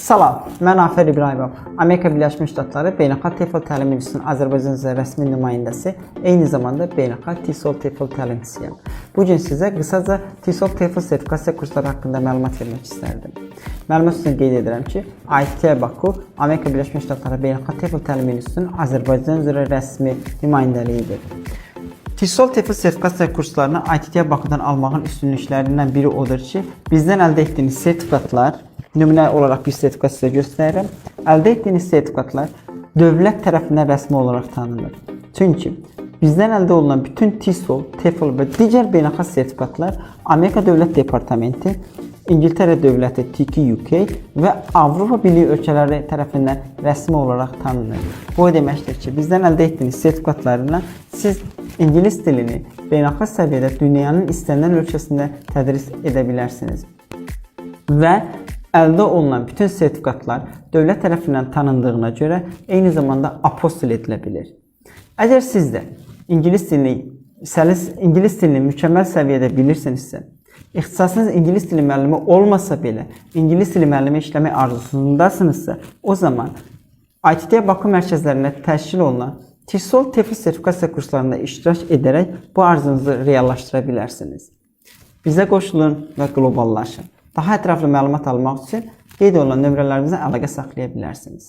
Salam, mən Afər İbrahimov. Amerika Birləşmiş Ştatları Beynəlxalq TEFL təlim institutunun Azərbaycan üzrə rəsmi nümayəndəsi, eyni zamanda Beynəlxalq TESOL TEFL təlimçisiyəm. Bugün sizə qısaca TESOL TEFL sertifikasiya kursları haqqında məlumat vermək istərdim. Məlumat üçün qeyd edirəm ki, ITI Baku Amerika Birləşmiş Ştatları Beynəlxalq TEFL təlim institutunun Azərbaycan üzrə rəsmi nümayəndəliyidir. TESOL TEFL sertifikasiya kurslarını ITI Bakudan almağın üstünlüklərindən biri odur ki, bizdən əldə etdiyiniz sertifikatlar, nümunə olaraq bir sertifikat sizə göstərirəm. Əldə etdiyiniz sertifikatlar dövlət tərəfindən rəsmi olaraq tanınır. Çünki bizdən əldə olunan bütün TESOL, TEFL və digər beynəlxalq sertifikatlar Amerika Dövlət Departamenti, İngiltərə Dövləti TQUK və Avropa Birliyi ölkələri tərəfindən rəsmi olaraq tanınır. Bu deməkdir ki, bizdən əldə etdiyiniz sertifikatlarla siz İngilis dilini beynəlxalq səviyyədə dünyanın istənilən ölkəsində tədris edə bilərsiniz. Və əldə olunan bütün sertifikatlar dövlət tərəfindən tanındığına görə eyni zamanda apostil edilə bilir. Əgər siz də İngilis dilini mükəmməl səviyyədə bilirsinizsə, ixtisasınız İngilis dili müəllimi olmasa belə, İngilis dili müəllimi işləmək arzusundasınızsa, o zaman ITI Baku mərkəzlərində təşkil olunan TESOL TEFL sertifikasiya kurslarında iştirak edərək bu arzunuzu reallaşdıra bilərsiniz. Bizə qoşulun və qloballaşın. Daha ətraflı məlumat almaq üçün qeyd olunan nömrələrimizə əlaqə saxlaya bilərsiniz.